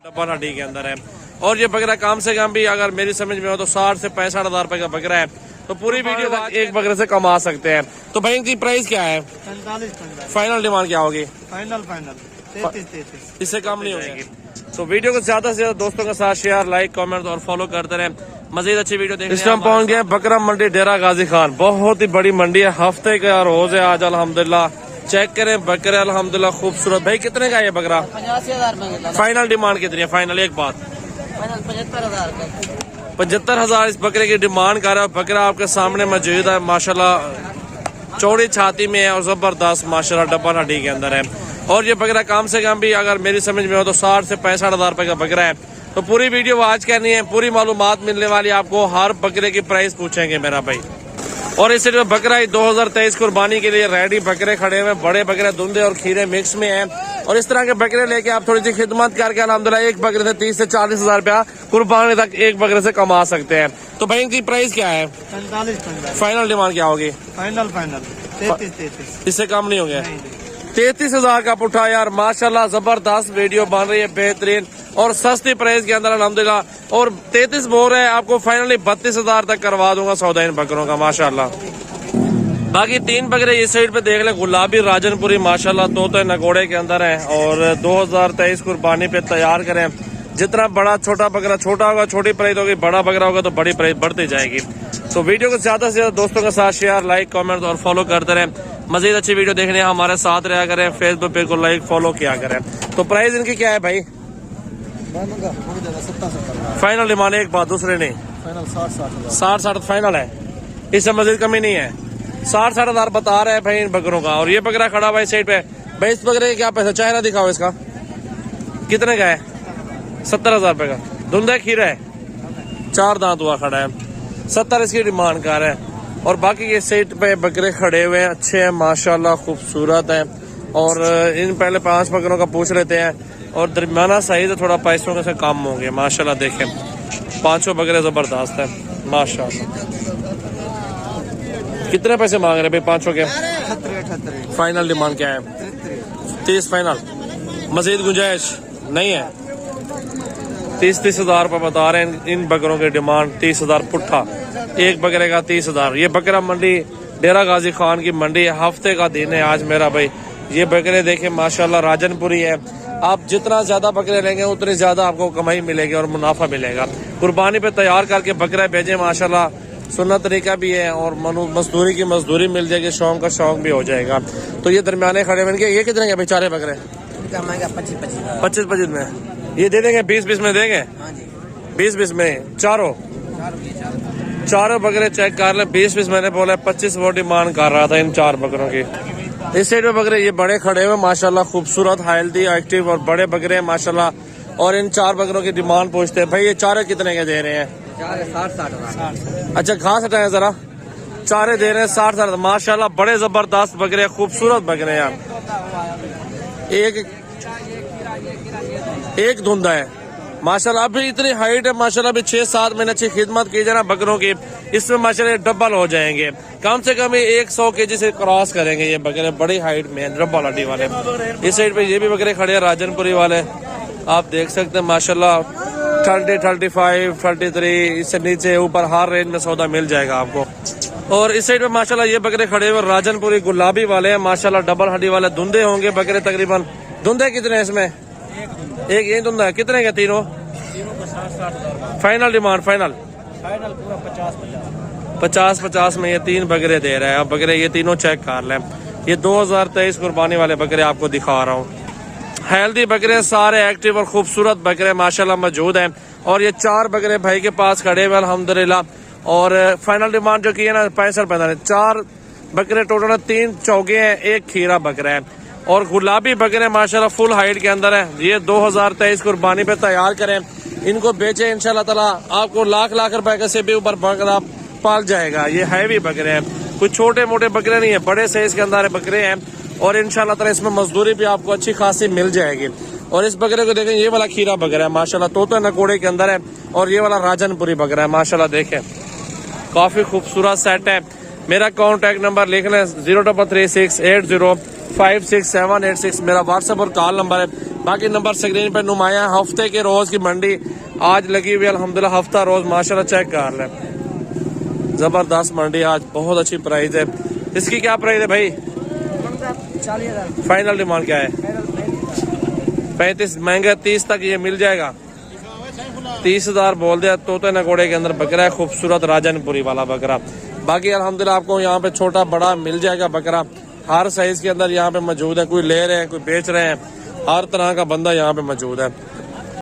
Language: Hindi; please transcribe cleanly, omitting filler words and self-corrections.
डब्बा हड्डी के अंदर है। और ये बकरा कम से कम भी अगर मेरी समझ में हो तो 60 से 65 हजार रुपए का बकरा है। तो पूरी वीडियो एक बकरे से कमा सकते हैं। तो भाई इनकी प्राइस क्या है? 45। फाइनल डिमांड क्या होगी? फाइनल 33। इससे कम नहीं हो जाएगी। तो वीडियो को ज्यादा से ज्यादा दोस्तों के साथ शेयर, लाइक, कमेंट और फॉलो करते रहे। मजीद अच्छी वीडियो देखने इस टाइम पहुंच गए बकरा मंडी डेरा गाजी खान। बहुत ही बड़ी मंडी है, हफ्ते का रोज है आज अल्हम्दुलिल्लाह। चेक करें बकरे अल्हम्दुलिल्लाह खूबसूरत। भाई कितने का है ये बकरा? 85,000 फाइनल डिमांड कितनी है? फाइनल एक बात 75,000 75,000 इस बकरे की डिमांड कर रहा है। बकरा आपके सामने मौजूद है, माशाल्लाह चौड़ी छाती में है और जबरदस्त माशाल्लाह डबल हड्डी के अंदर है। और ये बकरा कम से कम भी अगर मेरी समझ में हो तो 60 से 65 हजार रुपए का बकरा है। तो पूरी वीडियो आज करनी है, पूरी मालूमात मिलने वाली आपको। हर बकरे की प्राइस पूछेंगे मेरा भाई। और इस साइड में बकरा 2023 कुर्बानी के लिए रेडी बकरे खड़े हुए, बड़े बकरे धुंधे और खीरे मिक्स में हैं। और इस तरह के बकरे लेके आप थोड़ी सी खिदमत करके अल्हम्दुलिल्लाह एक बकरे से 30 से 40 हजार रुपया कुर्बानी तक एक बकरे से कमा सकते हैं। तो भाई इनकी प्राइस क्या है? 45। फाइनल डिमांड क्या होगी? फाइनल 33। इससे कम नहीं होंगे। 33,000 का पुट्ठा यार, माशाल्लाह जबरदस्त वीडियो बन रही है, बेहतरीन और सस्ती प्राइस के अंदर अल्हम्दुलिल्लाह। और 33 बोल है आपको, फाइनली 32,000 तक करवा दूंगा सौदा इन बकरों का माशाल्लाह। बाकी 3 बकरे इस साइड पे देख ले, गुलाबी राजनपुरी माशाल्लाह तोते नगोड़े के अंदर है। और 2023 कुर्बानी पे तैयार करें। जितना बड़ा छोटा बकरा छोटा होगा छोटी प्राइस होगी, बड़ा बकरा होगा तो बड़ी प्राइस बढ़ती जाएगी। तो वीडियो को ज्यादा से ज्यादा दोस्तों के साथ शेयर, लाइक, कमेंट और फॉलो करते रहे। मजीद अच्छी वीडियो देखने हमारे साथ रहा करें। फेसबुक पेज को लाइक फॉलो किया करें। तो प्राइस इनकी क्या है भाई? फाइनल डिमांड एक बात, दूसरे नहीं। 60 फाइनल है, इससे मजीद कमी नहीं है। 60 हजार बता रहे हैं भाई इन बकरों का। और ये बकरा खड़ा भाई साइड पे। भाई इस बकरे का क्या पैसा? चेहरा दिखाओ इसका, कितने का है? 70,000 रुपए का। धुंधा खीरा है, 4 दांत हुआ खड़ा है, 70 इसकी डिमांड कर रहा है। और बाकी ये साइड पे बकरे खड़े हुए हैं, अच्छे हैं माशाल्लाह, खूबसूरत हैं। और इन पहले 5 बकरों का पूछ लेते हैं। और दरमियाना साइज है, थोड़ा पैसों से कम होंगे माशाल्लाह। देखें 5 बकरे जबरदस्त है माशाल्लाह। कितने पैसे मांग रहे भाई 5 के? 78। फाइनल डिमांड क्या है? 30 फाइनल। मजीद गुंजाइश नहीं है? 30 हजार रुपये बता रहे हैं इन बकरों की डिमांड। 30,000 पुट्ठा, एक बकरे का 30,000। ये बकरा मंडी डेरा गाजी खान की मंडी है, हफ्ते का दिन है आज मेरा भाई। ये बकरे देखे माशाल्लाह राजनपुरी है। आप जितना ज्यादा बकरे लेंगे उतनी ज्यादा आपको कमाई मिलेगी और मुनाफा मिलेगा। कुर्बानी पे तैयार करके बकरा भेजे माशाल्लाह, सुन्नत तरीका भी है। और मजदूरी की मजदूरी मिल जाएगी, शौक का शौक भी हो जाएगा। तो ये दरमियाने खड़े बन के ये कितने के बेचारे बकरे? 25 में ये दे देंगे, 20 में देंगे। 20 में चारों बकरे चेक कर ले। 20 मैंने बोला, 25 वो डिमांड कर रहा था इन 4 बकरों की। इस साइड में बकरे ये बड़े खड़े हुए माशाल्लाह, खूबसूरत, हेल्दी, एक्टिव और बड़े बकरे हैं माशाल्लाह। और इन 4 बकरों की डिमांड पूछते हैं भाई। ये चारे कितने के दे रहे हैं? 60। अच्छा घास हटाए जरा। चारे दे रहे हैं 60,000 माशाल्लाह। बड़े जबरदस्त बकरे, खूबसूरत बकरे हैं। एक धुंधा है माशाल्लाह। अभी इतनी हाइट है माशाल्लाह। अभी 6-7 महीने अच्छी खिदमत की जाए ना बकरों की, इसमें माशाल्लाह डबल हो जाएंगे। कम से कम 100 kg से क्रॉस करेंगे ये बकरे। बड़ी हाइट में डबल हड्डी वाले। इस साइड पे ये भी बकरे खड़े हैं राजनपुरी वाले, आप देख सकते हैं माशाल्लाह। 30, 35, 33, इससे नीचे ऊपर हर रेंज में सौदा मिल जाएगा आपको। और इस साइड पे माशाल्लाह ये बकरे खड़े हुए राजनपुरी गुलाबी वाले हैं माशाल्लाह, डबल हड्डी वाले। धुंधे होंगे बकरे तकरीबन। धुंधे कितने हैं इसमें? एक यही धुंधा है। कितने के तीनों? फाइनल डिमांड फाइनल पूरा 50 में ये 3 बकरे दे रहे हैं। अब बकरे ये तीनों चेक कर लें। ये 2023 कुर्बानी वाले बकरे आपको दिखा रहा हूँ। हेल्दी बकरे, सारे एक्टिव और खूबसूरत बकरे माशाल्लाह मौजूद हैं। और ये 4 बकरे भाई के पास खड़े हुए अल्हम्दुलिल्लाह। और फाइनल डिमांड जो की है ना 65-65। 4 बकरे टोटल, 3 चौगे हैं, 1 खीरा बकरा है। और गुलाबी बकरे माशाल्लाह फुल हाइट के अंदर है। ये 2023 कुर्बानी पे तैयार करें, इनको बेचे इंशाल्लाह ताला आपको लाख रुपए से भी ऊपर बकरा पाल जाएगा। ये हैवी बकरे हैं, कुछ छोटे मोटे बकरे नहीं है, बड़े साइज के अंदर बकरे हैं। और इंशाल्लाह ताला इसमें मजदूरी भी आपको अच्छी खासी मिल जाएगी। और इस बकरे को देखें, ये वाला खीरा बकरा है माशाल्लाह, तोता नकोड़े के अंदर है। और ये वाला राजनपुरी बकरा है माशाल्लाह। देखें काफी खूबसूरत सेट है। मेरा कॉन्टैक्ट नंबर लिख लें 033680568786 मेरा व्हाट्सएप और कॉल नंबर है। बाकी नंबर स्क्रीन पे नुमाया। हफ्ते के रोज की मंडी आज लगी हुई है अल्हम्दुलिल्लाह। हफ्ता रोज माशाल्लाह चेक कर लें, जबरदस्त मंडी आज, बहुत अच्छी प्राइस है। इसकी क्या प्राइस है भाई? 40,000 फाइनल डिमांड क्या है? 35 महंगा 30 तक ये मिल जाएगा। 30,000 बोल दिया। तोते नगोड़े के अंदर बकरा है, खूबसूरत राजनपुरी वाला बकरा। बाकी अल्हम्दुलिल्लाह आपको यहाँ पे छोटा बड़ा मिल जाएगा बकरा, हर साइज के अंदर यहाँ पे मौजूद है। कोई ले रहे हैं, कोई बेच रहे हैं, हर तरह का बंदा यहाँ पे मौजूद है।